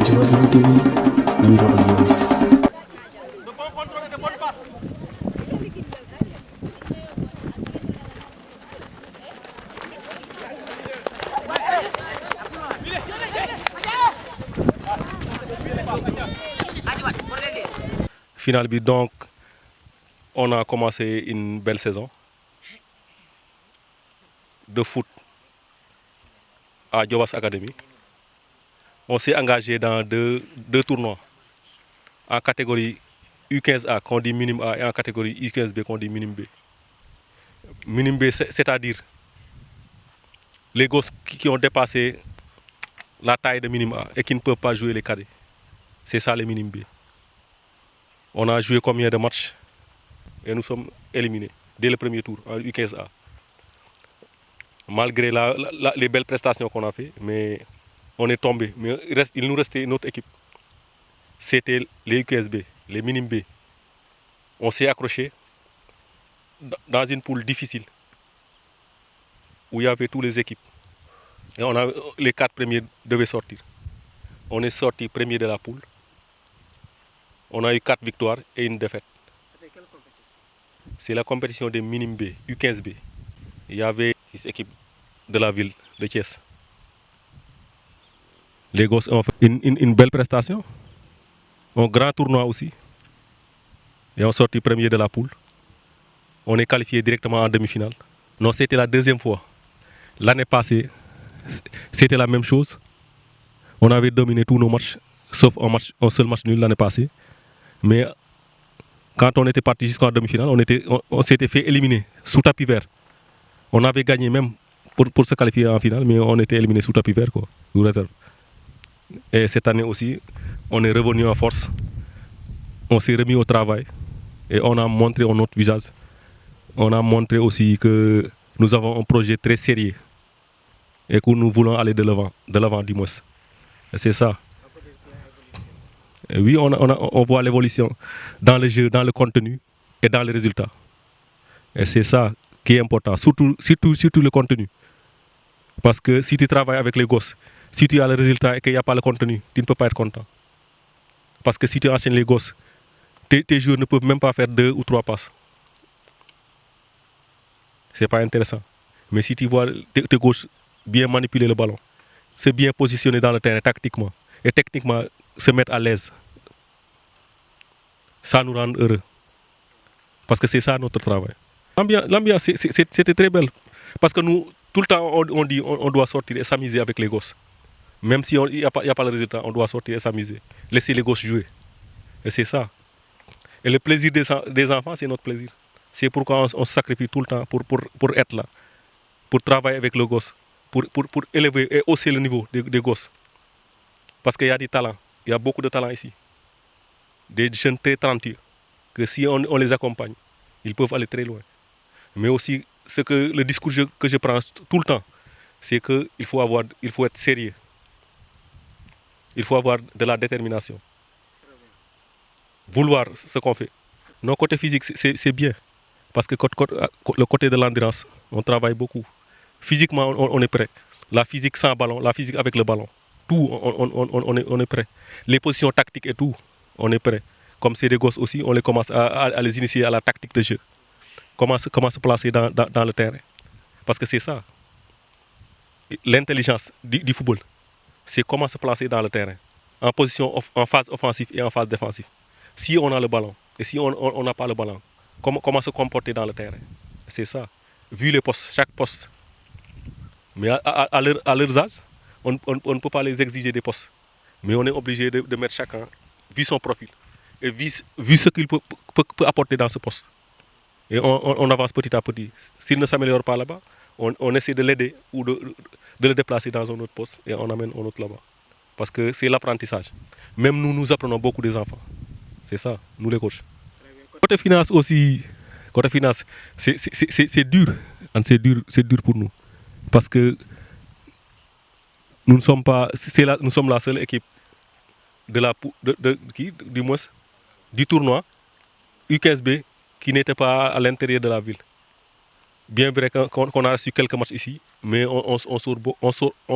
Diobass Info TV nañu doxal Diobass. Finale bi donc on a commencé une belle saison de foot à Diobass Academy. On s'est engagé dans deux tournois en catégorie U15A qu'on dit minime A et en catégorie U15B qu'on dit minime B. Minime B, c'est-à-dire les gosses qui ont dépassé la taille de minime A et qui ne peuvent pas jouer les cadets. C'est ça les minime B. On a joué combien de matchs et nous sommes éliminés dès le premier tour en U15A. Malgré les belles prestations qu'on a fait, mais on est tombé. Mais il nous restait une autre équipe. C'était les U15B, les minimes B. On s'est accroché dans une poule difficile où il y avait toutes les équipes. Et les 4 premiers devaient sortir. On est sorti premier de la poule. On a eu 4 victoires et une défaite. C'était quelle compétition? C'est la compétition des minimes B, U15B. Il y avait 6 équipes de la ville de Thiès. Les gosses ont fait une belle prestation. Un grand tournoi aussi. Et on sorti premier de la poule. On est qualifié directement en demi-finale. Non, c'était la deuxième fois. L'année passée, c'était la même chose. On avait dominé tous nos matchs, sauf un seul match nul l'année passée. Mais quand on était parti jusqu'en demi-finale, on s'était fait éliminer sous tapis vert. On avait gagné même pour se qualifier en finale, mais on était éliminé sous tapis vert, quoi, sous réserve. Et cette année aussi, on est revenu en force. On s'est remis au travail et on a montré notre visage. On a montré aussi que nous avons un projet très sérieux et que nous voulons aller de l'avant du moins. Et c'est ça. Et oui, on voit l'évolution dans le jeu, dans le contenu et dans les résultats. Et c'est ça qui est important, surtout le contenu. Parce que si tu travailles avec les gosses, si tu as le résultat et qu'il n'y a pas le contenu, tu ne peux pas être content. Parce que si tu enchaînes les gosses, tes joueurs ne peuvent même pas faire 2 ou 3 passes. C'est pas intéressant. Mais si tu vois tes gosses bien manipuler le ballon, se bien positionner dans le terrain tactiquement et techniquement se mettre à l'aise, ça nous rend heureux. Parce que c'est ça notre travail. L'ambiance, c'était très belle. Parce que nous, tout le temps, on dit on doit sortir et s'amuser avec les gosses. Même s'il n'y a pas le résultat, on doit sortir et s'amuser. Laisser les gosses jouer. Et c'est ça. Et le plaisir des enfants, c'est notre plaisir. C'est pourquoi on se sacrifie tout le temps pour être là. Pour travailler avec le gosse. Pour élever et hausser le niveau des gosses. Parce qu'il y a du talent. Il y a beaucoup de talent ici. Des jeunes très talentueux. Que si on les accompagne, ils peuvent aller très loin. Mais aussi, le discours que je prends tout le temps, c'est qu'il faut être sérieux. Il faut avoir de la détermination. Vouloir ce qu'on fait. Nos côtés physiques, c'est bien. Parce que le côté de l'endurance, on travaille beaucoup. Physiquement, on est prêt. La physique sans ballon, la physique avec le ballon. Tout, on est prêt. Les positions tactiques et tout, on est prêt. Comme c'est des gosses aussi, on les commence à les initier à la tactique de jeu. Comment se placer dans le terrain. Parce que c'est ça. L'intelligence du football, c'est comment se placer dans le terrain. En phase offensive et en phase défensive. Si on a le ballon et si on n'a pas le ballon, comment se comporter dans le terrain. C'est ça. Vu les postes, chaque poste. Mais à leurs âges, on ne peut pas les exiger des postes. Mais on est obligé de mettre chacun, vu son profil, et vu ce qu'il peut apporter dans ce poste. Et on avance petit à petit. S'il ne s'améliore pas là-bas, on essaie de l'aider ou de le déplacer dans un autre poste et on amène un autre là-bas. Parce que c'est l'apprentissage. Même nous apprenons beaucoup des enfants. C'est ça, nous les coachs. Côté finance aussi, c'est dur. C'est dur pour nous. Parce que nous sommes la seule équipe du tournoi U15B qui n'était pas à l'intérieur de la ville. Bien vrai qu'on a reçu quelques matchs ici, mais on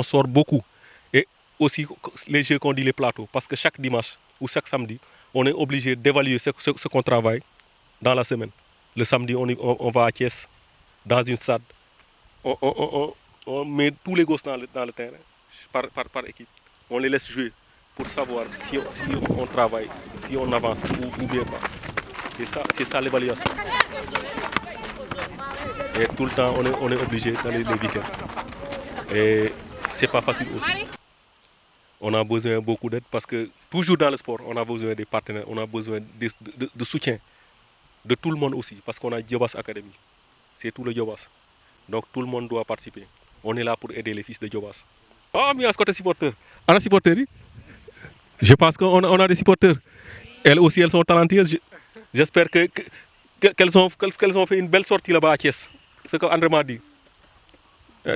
sort beaucoup. Et aussi les jeux qu'on dit les plateaux. Parce que chaque dimanche ou chaque samedi, on est obligé d'évaluer ce qu'on travaille dans la semaine. Le samedi, on va à Thiès, dans une stade. On met tous les gosses dans le terrain, par équipe. On les laisse jouer pour savoir si on travaille, si on avance ou bien pas. C'est ça l'évaluation. Et tout le temps, on est obligé dans les week-ends. Et c'est pas facile aussi. On a besoin beaucoup d'aide parce que toujours dans le sport, on a besoin des partenaires, on a besoin de soutien de tout le monde aussi. Parce qu'on a Djobas Academy. C'est tout le Djobas. Donc tout le monde doit participer. On est là pour aider les fils de Djobas. Ah, mais à ce côté supporter. On a supporter. Je pense qu'on a des supporters. Elles aussi, elles sont talentueuses. J'espère qu'elles ont fait une belle sortie là-bas à Thiès. Ce qu'André m'a dit.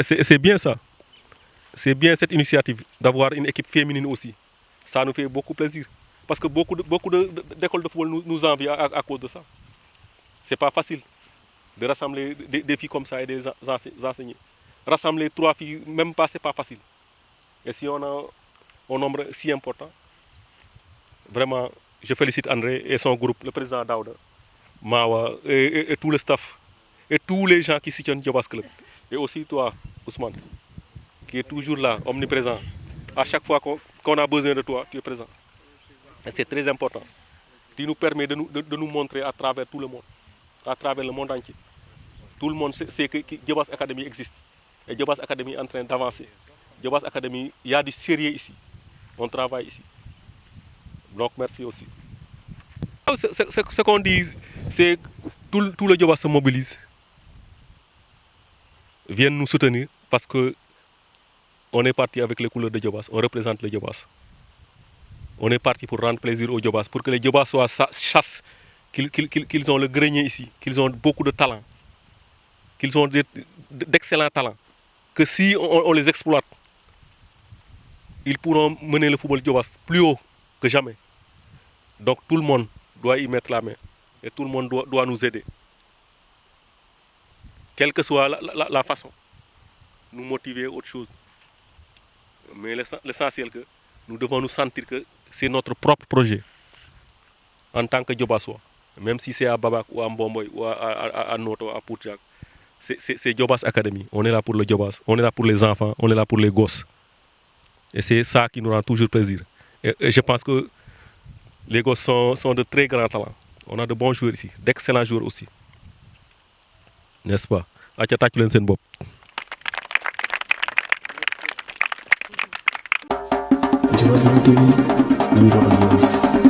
C'est bien ça. C'est bien cette initiative d'avoir une équipe féminine aussi. Ça nous fait beaucoup plaisir. Parce que beaucoup d'écoles de football nous envient à cause de ça. C'est pas facile de rassembler des filles comme ça et des enseignants. Rassembler 3 filles, même pas, c'est pas facile. Et si on a un nombre si important, vraiment, je félicite André et son groupe, le président Daouda, Mawa et tout le staff, et tous les gens qui soutiennent Djobas Club. Et aussi toi, Ousmane, qui est toujours là, omniprésent. À chaque fois qu'on a besoin de toi, tu es présent. Et c'est très important. Tu nous permets de nous montrer à travers tout le monde, à travers le monde entier. Tout le monde sait que Djobas Academy existe. Et Djobas Academy est en train d'avancer. Djobas Academy, il y a du sérieux ici. On travaille ici. Donc merci aussi. Ce qu'on dit, c'est que tout le Djobas se mobilise, viennent nous soutenir parce que on est parti avec les couleurs de Djobas, on représente le Djobas. On est parti pour rendre plaisir aux Djobas, pour que les Djobas soient chasse, qu'ils ont le grenier ici, qu'ils ont beaucoup de talent, qu'ils ont d'excellents talents, que si on les exploite, ils pourront mener le football Djobas plus haut que jamais. Donc tout le monde doit y mettre la main et tout le monde doit nous aider. Quelle que soit la façon, nous motiver autre chose. Mais l'essentiel que nous devons nous sentir que c'est notre propre projet en tant que Djobasois. Même si c'est à Babak ou à Mbomboy ou à Noto, à Poutjak, c'est Djobas Academy. On est là pour le Djobas, on est là pour les enfants, on est là pour les gosses. Et c'est ça qui nous rend toujours plaisir. Et je pense que les gosses sont de très grands talents. On a de bons joueurs ici, d'excellents joueurs aussi. N'est-ce pas? Djobas TV, number 1.